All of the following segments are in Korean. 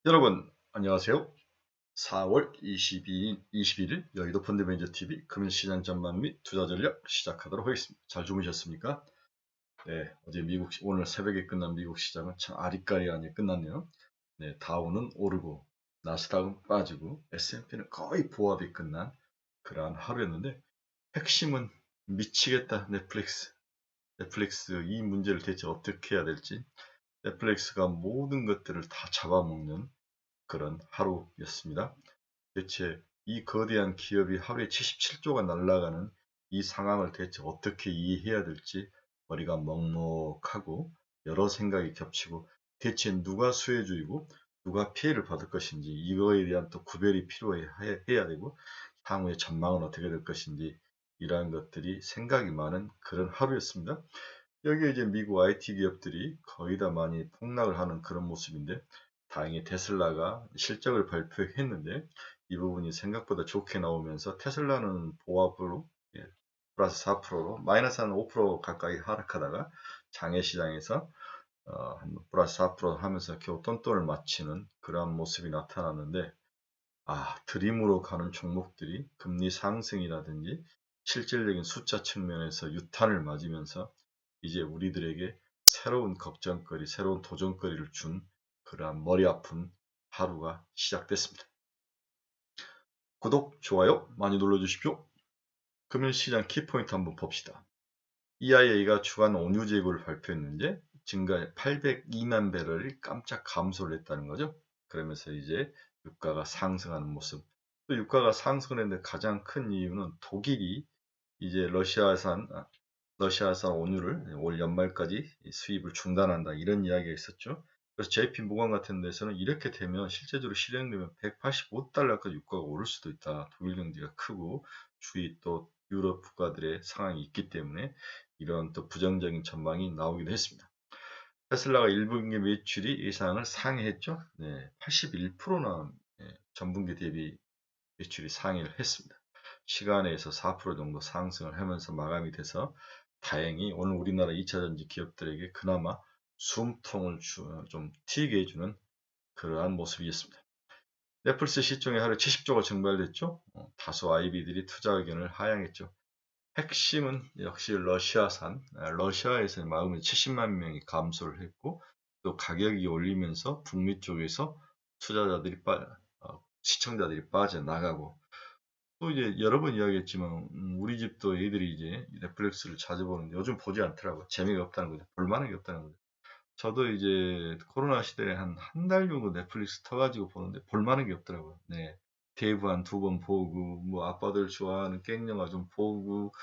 여러분 안녕하세요. 4월 21일 여의도 펀드매니저TV 금융시장 전망 및 투자 전략 시작하도록 하겠습니다. 잘 주무셨습니까? 네, 어제 오늘 새벽에 끝난 미국 시장은 참 아리까리하게 끝났네요. 네, 다우는 오르고 나스닥은 빠지고 S&P는 거의 보합이 끝난 그러한 하루였는데 핵심은 미치겠다 넷플릭스 이 문제를 대체 어떻게 해야 될지 넷플릭스가 모든 것들을 다 잡아먹는 그런 하루였습니다. 대체 이 거대한 기업이 하루에 77조가 날아가는 이 상황을 대체 어떻게 이해해야 될지 머리가 먹먹하고 여러 생각이 겹치고 대체 누가 수혜주이고 누가 피해를 받을 것인지 이거에 대한 또 구별이 필요해야 되고 향후의 전망은 어떻게 될 것인지 이러한 것들이 생각이 많은 그런 하루였습니다. 여기에 이제 미국 IT 기업들이 거의 다 많이 폭락을 하는 그런 모습인데 다행히 테슬라가 실적을 발표했는데 이 부분이 생각보다 좋게 나오면서 테슬라는 보합으로 플러스 4%로 마이너스 한 5% 가까이 하락하다가 장외 시장에서 한 플러스 4% 하면서 겨우 똔똔을 맞추는 그러한 모습이 나타났는데 드림으로 가는 종목들이 금리 상승이라든지 실질적인 숫자 측면에서 유탄을 맞으면서 이제 우리들에게 새로운 걱정거리, 새로운 도전거리를 준 그러한 머리 아픈 하루가 시작됐습니다. 구독, 좋아요 많이 눌러주십시오. 금융시장 키포인트 한번 봅시다. EIA가 주간 원유 재고를 발표했는데 증가 802만 배럴이 깜짝 감소를 했다는 거죠. 그러면서 이제 유가가 상승하는 모습. 또 유가가 상승했는데 가장 큰 이유는 독일이 이제 러시아산 원유를 올 연말까지 수입을 중단한다 이런 이야기가 있었죠. 그래서 JP 모건 같은 데서는 이렇게 되면 실제적으로 실행되면 185달러까지 유가가 오를 수도 있다. 독일 경제가 크고 주위 또 유럽 국가들의 상황이 있기 때문에 이런 또 부정적인 전망이 나오기도 했습니다. 테슬라가 1분기 매출이 예상을 상회했죠. 네, 81%나 전분기 대비 매출이 상회를 했습니다. 시간에서 4% 정도 상승을 하면서 마감이 돼서 다행히 오늘 우리나라 2차전지 기업들에게 그나마 숨통을 좀 튀게 해주는 그러한 모습이었습니다. 넷플릭스 시총이 하루에 70조가 증발됐죠. 다수 IB들이 투자 의견을 하향했죠. 핵심은 역시 러시아에서 마음이 70만 명이 감소를 했고 또 가격이 올리면서 북미 쪽에서 투자자들이 시청자들이 빠져나가고 또 이제 여러 번 이야기했지만 우리 집도 애들이 이제 넷플릭스를 자주 보는데 요즘 보지 않더라고요. 재미가 없다는 거죠. 볼만한 게 없다는 거죠. 저도 이제 코로나 시대에 한 달 정도 넷플릭스 터가지고 보는데 볼만한 게 없더라고요. 네. 데이브 한 두 번 보고 뭐 아빠들 좋아하는 깽 영화 좀 보고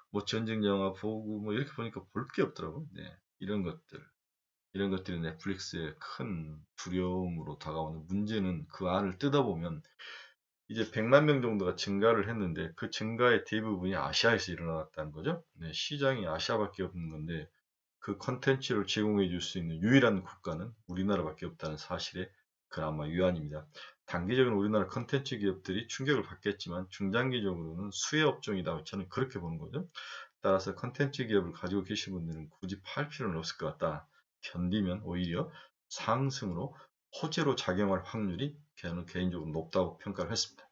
뭐 전쟁 영화 보고 뭐 이렇게 보니까 볼 게 없더라고요. 네. 이런 것들이 넷플릭스의 큰 두려움으로 다가오는 문제는 그 안을 뜯어보면 이제 100만 명 정도가 증가를 했는데 그 증가의 대부분이 아시아에서 일어났다는 거죠. 네, 시장이 아시아밖에 없는 건데 그 컨텐츠를 제공해 줄 수 있는 유일한 국가는 우리나라밖에 없다는 사실에 그나마 유한입니다. 단기적으로 우리나라 컨텐츠 기업들이 충격을 받겠지만 중장기적으로는 수혜 업종이다. 저는 그렇게 보는 거죠. 따라서 컨텐츠 기업을 가지고 계신 분들은 굳이 팔 필요는 없을 것 같다. 견디면 오히려 상승으로 호재로 작용할 확률이 저는 개인적으로 높다고 평가를 했습니다.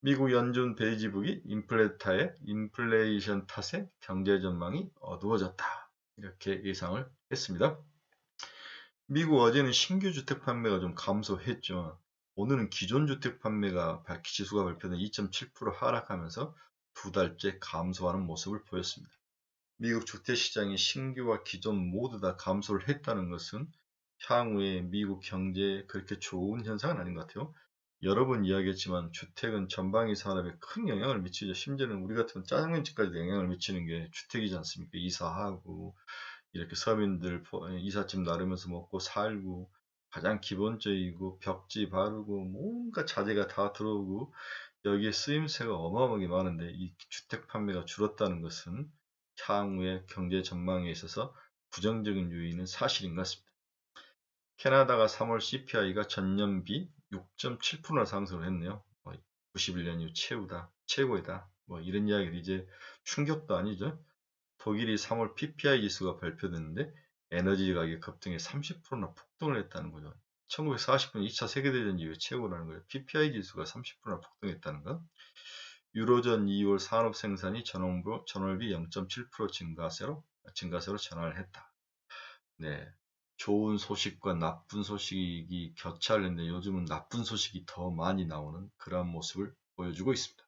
미국 연준 베이지북이 인플레이션 탓에 경제 전망이 어두워졌다. 이렇게 예상을 했습니다. 미국 어제는 신규 주택 판매가 좀 감소했죠. 오늘은 기존 주택 판매가 지수가 발표된 2.7% 하락하면서 두 달째 감소하는 모습을 보였습니다. 미국 주택시장이 신규와 기존 모두 다 감소를 했다는 것은 향후에 미국 경제에 그렇게 좋은 현상은 아닌 것 같아요. 여러 번 이야기했지만 주택은 전방위 산업에 큰 영향을 미치죠. 심지어는 우리 같은 짜장면집까지도 영향을 미치는 게 주택이지 않습니까? 이사하고 이렇게 서민들 이삿짐 나르면서 먹고 살고 가장 기본적이고 벽지 바르고 뭔가 자재가 다 들어오고 여기에 쓰임새가 어마어마하게 많은데 이 주택 판매가 줄었다는 것은 향후의 경제 전망에 있어서 부정적인 요인은 사실인 것 같습니다. 캐나다가 3월 CPI가 전년비 6.7%나 상승을 했네요. 91년 이후 최고이다. 뭐 이런 이야기를 이제 충격도 아니죠. 독일이 3월 PPI 지수가 발표됐는데 에너지 가격 급등에 30%나 폭등을 했다는 거죠. 1940년 2차 세계대전 이후에 최고라는 거예요. PPI 지수가 30%나 폭등했다는 거. 유로존 2월 산업 생산이 전월비 0.7% 증가세로 전환을 했다. 네. 좋은 소식과 나쁜 소식이 교차를 했는데 요즘은 나쁜 소식이 더 많이 나오는 그런 모습을 보여주고 있습니다.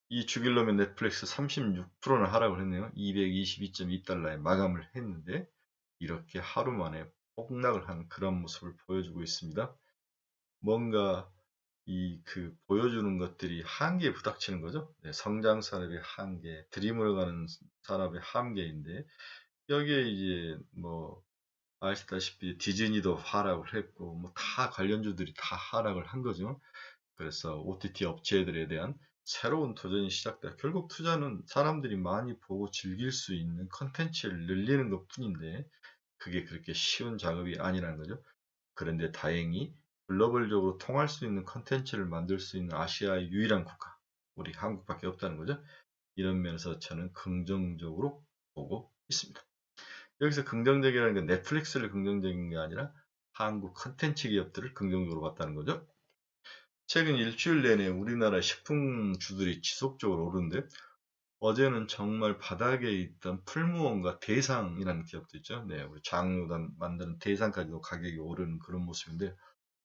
이 죽일 놈의 넷플릭스 36%나 하락을 했네요. 222.2달러에 마감을 했는데 이렇게 하루 만에 폭락을 한 그런 모습을 보여주고 있습니다. 뭔가 보여주는 것들이 한계에 부닥치는 거죠. 네, 성장 산업의 한계, 드림으로 가는 산업의 한계인데 여기에 이제 뭐 아시다시피 디즈니도 하락을 했고 뭐 다 관련주들이 다 하락을 한 거죠. 그래서 OTT 업체들에 대한 새로운 도전이 시작돼. 결국 투자는 사람들이 많이 보고 즐길 수 있는 컨텐츠를 늘리는 것 뿐인데 그게 그렇게 쉬운 작업이 아니라는 거죠. 그런데 다행히 글로벌적으로 통할 수 있는 컨텐츠를 만들 수 있는 아시아의 유일한 국가, 우리 한국밖에 없다는 거죠. 이런 면에서 저는 긍정적으로 보고 있습니다. 여기서 긍정적이라는 건 넷플릭스를 긍정적인 게 아니라 한국 컨텐츠 기업들을 긍정적으로 봤다는 거죠. 최근 일주일 내내 우리나라 식품주들이 지속적으로 오르는데 어제는 정말 바닥에 있던 풀무원과 대상이라는 기업도 있죠. 네, 우리 장유단 만드는 대상까지도 가격이 오르는 그런 모습인데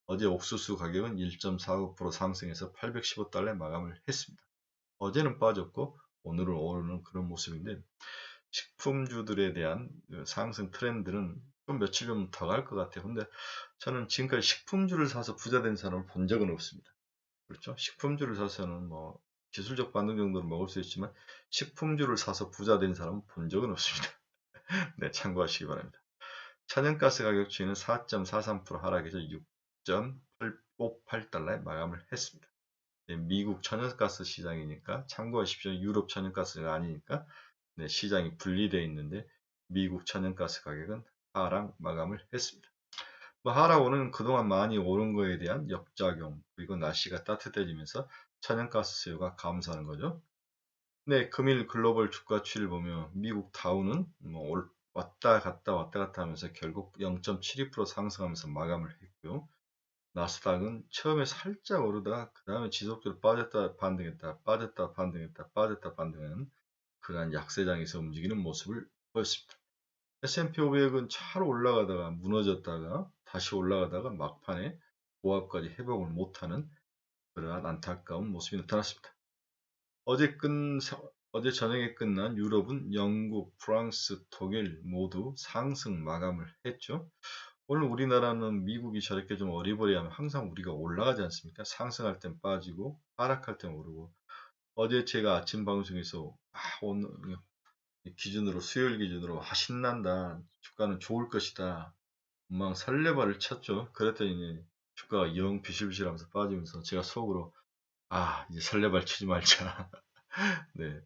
어제 옥수수 가격은 1.45% 상승해서 815달러에 마감을 했습니다. 어제는 빠졌고 오늘은 오르는 그런 모습인데 식품주들에 대한 상승 트렌드는 좀 며칠 좀 더 갈 것 같아요. 근데 저는 지금까지 식품주를 사서 부자 된 사람을 본 적은 없습니다. 그렇죠? 식품주를 사서는 뭐 기술적 반등 정도는 먹을 수 있지만 식품주를 사서 부자 된 사람은 본 적은 없습니다. 네, 참고하시기 바랍니다. 천연가스 가격 추이는 4.43% 하락해서 6.858달러에 마감을 했습니다. 네, 미국 천연가스 시장이니까 참고하십시오. 유럽 천연가스가 아니니까 네, 시장이 분리되어 있는데 미국 천연가스 가격은 하락 마감을 했습니다. 뭐 하락오는 그동안 많이 오른 거에 대한 역작용 그리고 날씨가 따뜻해지면서 천연가스 수요가 감소하는 거죠. 네, 금일 글로벌 주가 추이를 보면 미국 다우는 뭐 왔다 갔다 하면서 결국 0.72% 상승하면서 마감을 했고요. 나스닥은 처음에 살짝 오르다가 그 다음에 지속적으로 빠졌다 반등했다 빠졌다 반등했다 빠졌다 반등하는 그러한 약세장에서 움직이는 모습을 보였습니다. S&P 500은 차로 올라가다가 무너졌다가 다시 올라가다가 막판에 고압까지 회복을 못하는 그러한 안타까운 모습이 나타났습니다. 어제 저녁에 끝난 유럽은 영국, 프랑스, 독일 모두 상승 마감을 했죠. 오늘 우리나라는 미국이 저렇게 좀 어리버리하면 항상 우리가 올라가지 않습니까? 상승할 땐 빠지고 하락할 땐 오르고 어제 제가 아침 방송에서 오늘 기준으로 수요일 기준으로 신난다 주가는 좋을 것이다 막 설레발을 쳤죠. 그랬더니 주가가 영 비실비실하면서 빠지면서 제가 속으로 이제 설레발 치지 말자 네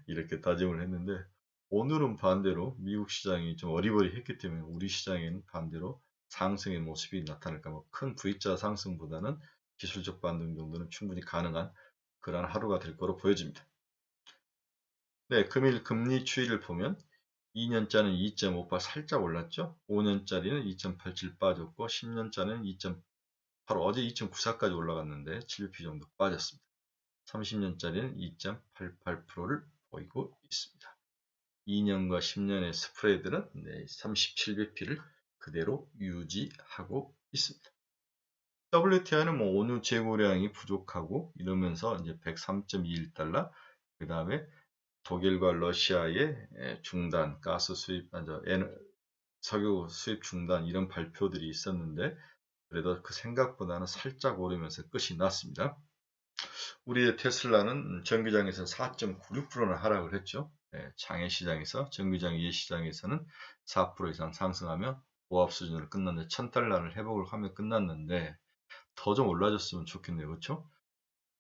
이렇게 다짐을 했는데 오늘은 반대로 미국 시장이 좀 어리버리했기 때문에 우리 시장에는 반대로 상승의 모습이 나타날까 뭐 큰 V자 상승보다는 기술적 반등 정도는 충분히 가능한 그러한 하루가 될 거로 보여집니다. 네, 금일 금리 추이를 보면 2년짜리는 2.58 살짝 올랐죠. 5년짜리는 2.87 빠졌고 10년짜리는 2.85 어제 2.94까지 올라갔는데 7bp 정도 빠졌습니다. 30년짜리는 2.88%를 보이고 있습니다. 2년과 10년의 스프레드는 37bp를 그대로 유지하고 있습니다. WTI는 뭐 원유 재고량이 부족하고 이러면서 이제 103.21달러 그 다음에 독일과 러시아의 중단, 가스 수입, 석유 수입 중단 이런 발표들이 있었는데 그래도 그 생각보다는 살짝 오르면서 끝이 났습니다. 우리의 테슬라는 정기장에서 4.96%나 하락을 했죠. 장외시장에서 정기장 예시장에서는 4% 이상 상승하며 보합 수준으로 끝났는데 1000달러를 회복을 하며 끝났는데 더 좀 올라졌으면 좋겠네요. 그렇죠?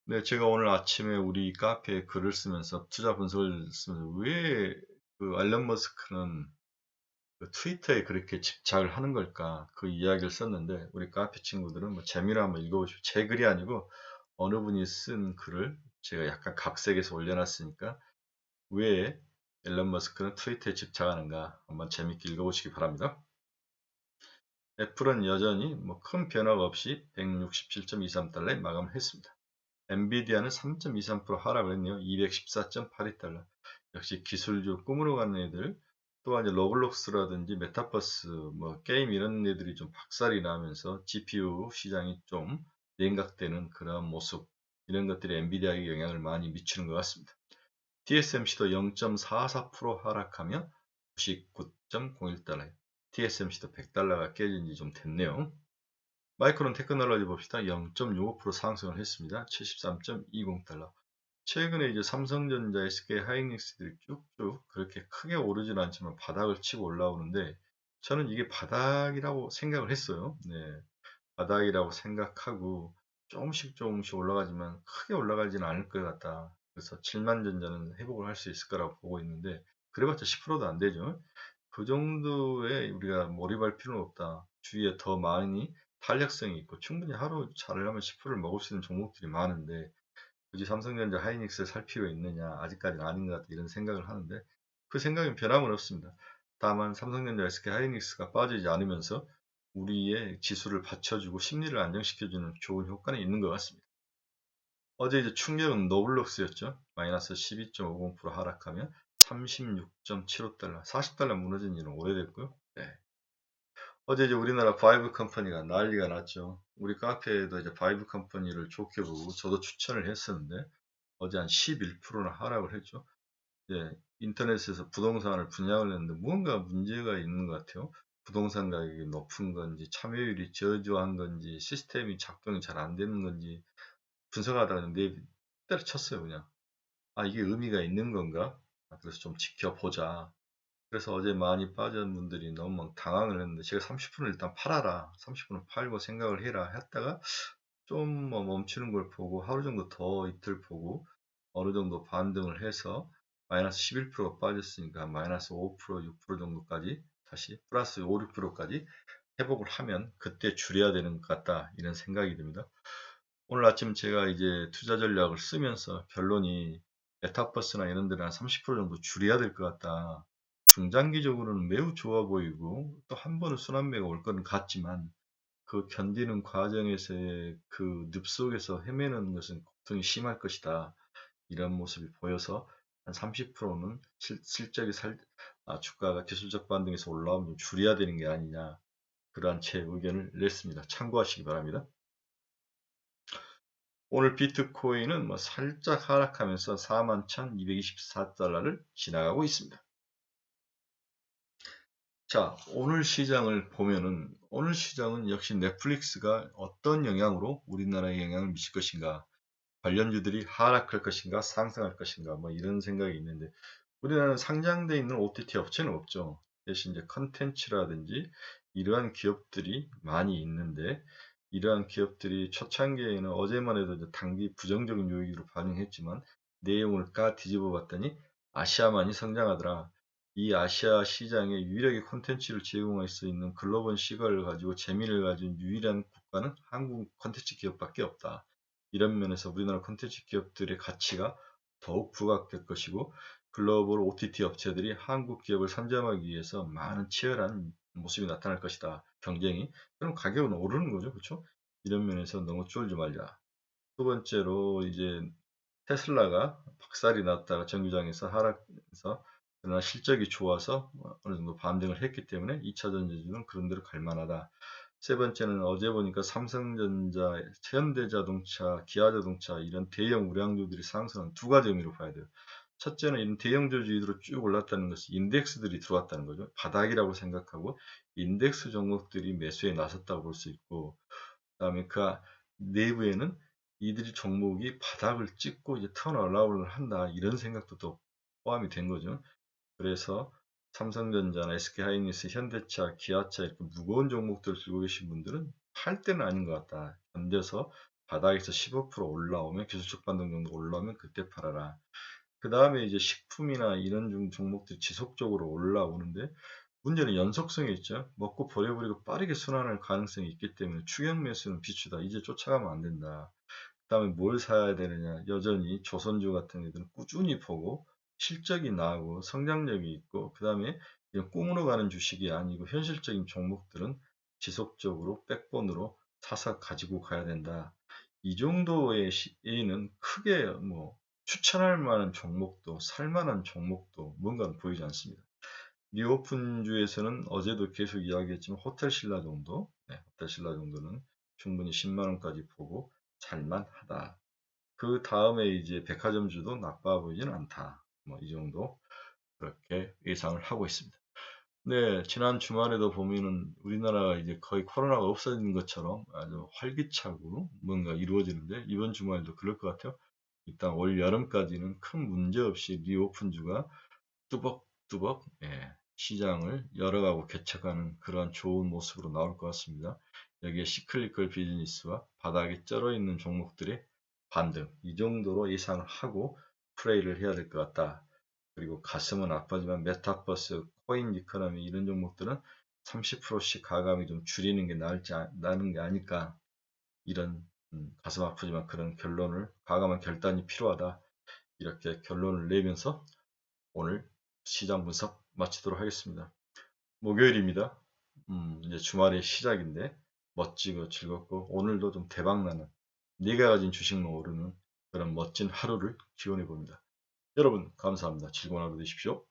네, 제가 오늘 아침에 우리 카페에 글을 쓰면서 투자 분석을 쓰면서 왜 그 앨런 머스크는 그 트위터에 그렇게 집착을 하는 걸까 그 이야기를 썼는데 우리 카페 친구들은 뭐 재미로 한번 읽어보시고 제 글이 아니고 어느 분이 쓴 글을 제가 약간 각색해서 올려놨으니까 왜 앨런 머스크는 트위터에 집착하는가 한번 재밌게 읽어보시기 바랍니다. 애플은 여전히 뭐 큰 변화가 없이 167.23달러에 마감을 했습니다. 엔비디아는 3.23% 하락을 했네요. 214.82달러. 역시 기술주 꿈으로 가는 애들, 또한 이제 러블록스라든지 메타버스, 뭐 게임 이런 애들이 좀 박살이 나면서 GPU 시장이 좀 냉각되는 그런 모습, 이런 것들이 엔비디아에 영향을 많이 미치는 것 같습니다. TSMC도 0.44% 하락하며 99.01달러. TSMC도 100달러가 깨진 지 좀 됐네요. 마이크론 테크놀로지 봅시다. 0.65% 상승을 했습니다. 73.20달러. 최근에 이제 삼성전자, SK 하이닉스들이 쭉쭉 그렇게 크게 오르진 않지만 바닥을 치고 올라오는데, 저는 이게 바닥이라고 생각을 했어요. 네, 바닥이라고 생각하고 조금씩 올라가지만 크게 올라가지는 않을 것 같다. 그래서 7만 전자는 회복을 할 수 있을 거라고 보고 있는데, 그래봤자 10%도 안 되죠. 그 정도에 우리가 몰입할 필요는 없다. 주위에 더 많이 탄력성이 있고 충분히 하루 잘하면 10%를 먹을 수 있는 종목들이 많은데, 굳이 삼성전자 하이닉스를 살 필요 있느냐, 아직까지는 아닌 것 같다, 이런 생각을 하는데, 그 생각은 변함은 없습니다. 다만 삼성전자, SK 하이닉스가 빠지지 않으면서 우리의 지수를 받쳐주고 심리를 안정시켜주는 좋은 효과는 있는 것 같습니다. 어제 이제 충격은 노블록스였죠. 마이너스 12.50% 하락하며 36.75달러, 40달러 무너진 지는 오래됐고요. 네. 어제 이제 우리나라 바이브 컴퍼니가 난리가 났죠. 우리 카페에도 이제 바이브 컴퍼니를 좋게 보고 저도 추천을 했었는데, 어제 한 11%나 하락을 했죠. 예, 인터넷에서 부동산을 분양을 했는데 무언가 문제가 있는 것 같아요. 부동산 가격이 높은 건지, 참여율이 저조한 건지, 시스템이 작동이 잘 안 되는 건지 분석하다가 내 때려쳤어요, 그냥. 아, 이게 의미가 있는 건가? 아, 그래서 좀 지켜보자. 그래서 어제 많이 빠진 분들이 너무 막 당황을 했는데, 제가 30분을 일단 팔아라. 30분을 팔고 생각을 해라 했다가 좀 뭐 멈추는 걸 보고 하루 정도 더 이틀 보고 어느 정도 반등을 해서 마이너스 11%가 빠졌으니까 마이너스 5%, 6% 정도까지 다시 플러스 5, 6%까지 회복을 하면 그때 줄여야 되는 것 같다, 이런 생각이 듭니다. 오늘 아침 제가 이제 투자 전략을 쓰면서 결론이, 메타버스나 이런 데는 한 30% 정도 줄여야 될 것 같다. 중장기적으로는 매우 좋아 보이고 또 한 번은 순환매가 올 거는 같지만, 그 견디는 과정에서의 그 늪 속에서 헤매는 것은 고통이 심할 것이다, 이런 모습이 보여서 한 30%는 실적이 주가가 기술적 반등에서 올라오면 좀 줄여야 되는 게 아니냐, 그러한 제 의견을 냈습니다. 참고하시기 바랍니다. 오늘 비트코인은 뭐 살짝 하락하면서 41,224달러를 지나가고 있습니다. 자, 오늘 시장을 보면은, 오늘 시장은 역시 넷플릭스가 어떤 영향으로 우리나라에 영향을 미칠 것인가, 관련주들이 하락할 것인가 상승할 것인가, 뭐 이런 생각이 있는데, 우리나라는 상장되어 있는 OTT 업체는 없죠. 대신 이제 컨텐츠라든지 이러한 기업들이 많이 있는데, 이러한 기업들이 초창기에는 어제만 해도 이제 단기 부정적인 요인으로 반응했지만 내용을 까 뒤집어 봤더니 아시아만이 성장하더라. 이 아시아 시장에 유일하게 콘텐츠를 제공할 수 있는 글로벌 시각을 가지고 재미를 가진 유일한 국가는 한국 콘텐츠 기업밖에 없다. 이런 면에서 우리나라 콘텐츠 기업들의 가치가 더욱 부각될 것이고, 글로벌 OTT 업체들이 한국 기업을 선점하기 위해서 많은 치열한 모습이 나타날 것이다. 경쟁이. 그럼 가격은 오르는 거죠. 그렇죠? 이런 면에서 너무 쫄지 말자. 두 번째로 이제 테슬라가 박살이 났다가 정규장에서 하락해서, 그러나 실적이 좋아서 어느 정도 반등을 했기 때문에 2차 전지주는 그런 대로 갈 만하다. 세 번째는 어제 보니까 삼성전자, 현대자동차, 기아자동차 이런 대형 우량주들이 상승한 두 가지 의미로 봐야 돼요. 첫째는 이런 대형주주 위주로 쭉 올랐다는 것이 인덱스들이 들어왔다는 거죠. 바닥이라고 생각하고 인덱스 종목들이 매수에 나섰다고 볼 수 있고, 그다음에 그 내부에는 이들이 종목이 바닥을 찍고 이제 턴어라운드를 한다, 이런 생각도 또 포함이 된 거죠. 그래서 삼성전자나 SK하이닉스, 현대차, 기아차 이렇게 무거운 종목들을 들고 계신 분들은 팔 때는 아닌 것 같다. 견뎌서 바닥에서 15% 올라오면, 기술적 반등 정도 올라오면 그때 팔아라. 그 다음에 이제 식품이나 이런 종목들이 지속적으로 올라오는데, 문제는 연속성이 있죠. 먹고 버려버리고 빠르게 순환할 가능성이 있기 때문에 추격 매수는 비추다. 이제 쫓아가면 안 된다. 그 다음에 뭘 사야 되느냐. 여전히 조선주 같은 애들은 꾸준히 보고 실적이 나오고 성장력이 있고, 그 다음에 꿈으로 가는 주식이 아니고 현실적인 종목들은 지속적으로 백본으로 사서 가지고 가야 된다. 이 정도의 시는 크게 뭐 추천할 만한 종목도 살만한 종목도 뭔가 보이지 않습니다. 리오픈주에서는 어제도 계속 이야기했지만 호텔 신라 정도, 호텔 신라 정도는 충분히 10만 원까지 보고 살만하다. 그 다음에 이제 백화점주도 나빠 보이지는 않다. 뭐 이 정도 그렇게 예상을 하고 있습니다. 네, 지난 주말에도 보면은 우리나라가 이제 거의 코로나가 없어진 것처럼 아주 활기차고 뭔가 이루어지는데 이번 주말도 그럴 것 같아요. 일단 올 여름까지는 큰 문제 없이 리오픈주가 뚜벅뚜벅 시장을 열어가고 개척하는 그러한 좋은 모습으로 나올 것 같습니다. 여기에 시클리컬 비즈니스와 바닥에 쩔어 있는 종목들의 반등 이 정도로 예상을 하고 플레이를 해야 될 것 같다. 그리고 가슴은 아프지만 메타버스, 코인 이코노미 이런 종목들은 30%씩 가감이 좀 줄이는 게 나는 게 아닐까 이런 가슴 아프지만 그런 결론을 과감한 결단이 필요하다 이렇게 결론을 내면서 오늘 시장 분석 마치도록 하겠습니다. 목요일입니다. 이제 주말의 시작인데 멋지고 즐겁고 오늘도 좀 대박나는 네가 가진 주식만 오르는 그런 멋진 하루를 기원해 봅니다. 여러분 감사합니다. 즐거운 하루 되십시오.